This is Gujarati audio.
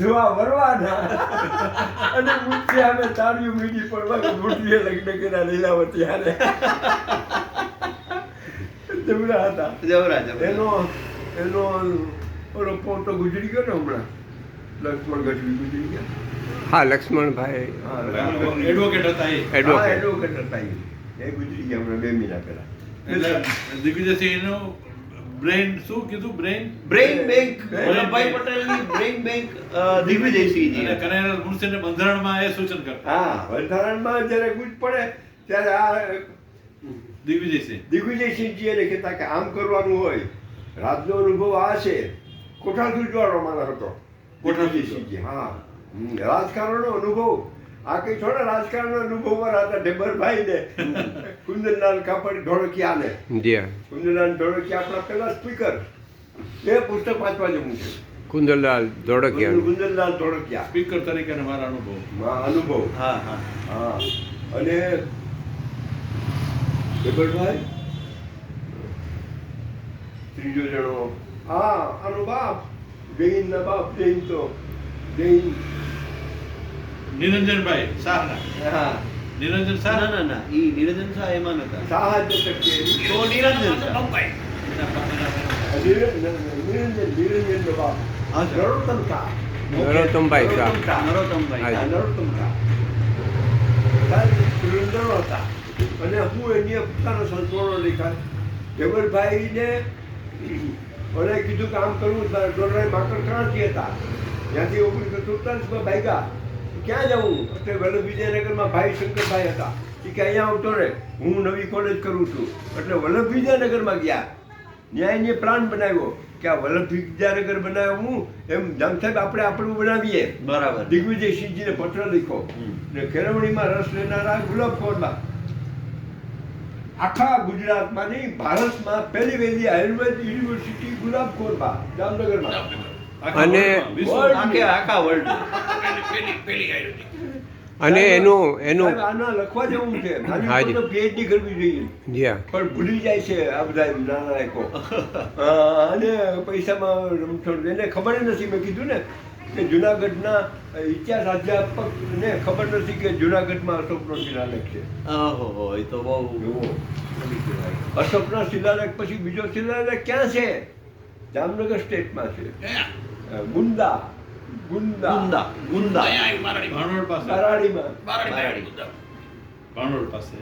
જોવા વરવાના અને મુઠ્ઠી અમે તાળીઓ મીડી પડવા મુઠ્ઠીએ લગ્ન કર્યા લીલાવતી હારે જબરા હતા જબરા એનો એનો ઓલો પોતો ગુજરી ગયો ને હમણાં લક્ષ્મણ ગઢવી ગુજરી ગયા. હા, લક્ષ્મણભાઈ એડવોકેટ હતા એડવોકેટ હતા એ ગુજરી ગયા હમણાં 2 મહિના પહેલા. દિગ્વિજયસિંહનો બ્રેન શું કીધું બ્રેન બેંક વલ્લભભાઈ પટેલની બ્રેઇન બેંક દિગ્વિજયસિંહજી અને કનૈયાલાલ મુનશીને બંધારણમાં એ સૂચન કરતા. હા, બંધારણમાં જ્યારે ગુજ પડે ત્યારે આ દિગ્વિજયસિંહજી એને કહેતા કે આમ કરવાનું હોય. રાજનો અનુભવ આ છે. કોઠાસૂર વાળો માણસ હતો દિગ્વિજયસિંહજી. હા, રાજકારણનો અનુભવ આ કઈ થોડા રાજકારણનો અનુભવ વાળા હતા. ઢેબરભાઈ ને કુંદનલાલ કાપડ ઢોળકિયા ને કુંદનલાલ ઢોળકિયા આપણા પેલા સ્પીકર. એ પુસ્તક વાંચવા જેવું છે. કુંદનલાલ ધોળકિયા સ્પીકર તરીકે મારા અનુભવ. હા હા હા, અને ઢેબરભાઈ ત્રીજો જણો આનો બાપ જૈન ના બાપ જૈન તો જૈન નિરંજનભાઈ શાહના. હા, નિરંજન શાહ ના ના ના ઈ નિરંજન શાહ એમાં નતા. સાહાજ્ય શક્તિ તો નિરંજન શાહ નિરંજન નો બાપ હા, સર. નરોત્તમ શાહ. નરોત્તમભાઈ શાહ. નરોત્તમભાઈ. હા, નરોત્તમ શાહ. સુરેન્દ્રનો હતા અને હું એની પોતાનો સંતોષો દેખાય. ઢેબરભાઈને મને કીધું કે આમ કરવું ડોલરાય માકડ ક્રાંતિ હતા ત્યાંથી 1947 ભાગ્યા. ક્યાં જવું એટલે વલ્લભ વિજયનગરમાં ભાઈ શંકરભાઈ હતા કે અહીંયા આવતો રહે, હું નવી કોલેજ કરું છું. એટલે વલ્લભ વિજયનગરમાં ગયા. ન્યાયને પ્લાન બનાવ્યો કે આ વલ્લભ વિજયનગર બનાવ્યો હું એમ જામ સાહેબ આપણે આપણું બનાવીએ. બરાબર. દિગ્વિજયસિંહજીને પત્ર લખ્યો ને કેળવણીમાં રસ લેનારા ગુલાબ કૌરબા આખા ગુજરાતમાં નહીં ભારતમાં પહેલી વહેલી આયુર્વેદ યુનિવર્સિટી ગુલાબ કૌરબા જામનગરમાં. અને આખા વર્લ્ડ અને એનું સાહેબ, આના લખવા જેવું છે. હાજી. પીએચડી કરવી જોઈએ જ્યાં પણ ભૂલી જાય છે આ બધા નાનાયકો. અને પૈસામાં રમછોડ. એને ખબર નથી. મેં કીધું ને કે જુનાગઢના ઇતિહાસ અધ્યાપકને ખબર નથી કે જુનાગઢમાં અશોકનો શિલાલેખ છે. ઓહો એ તો બહુ જુઓ, અશોકના શિલાલેખ પછી બીજો શિલાલેખ ક્યાં છે? જામનગર સ્ટેટમાં છે. ગુંદા ગુંદા ભાણોડ પાસે બારાડીમાં. બારાડી. ભાણોડ પાસે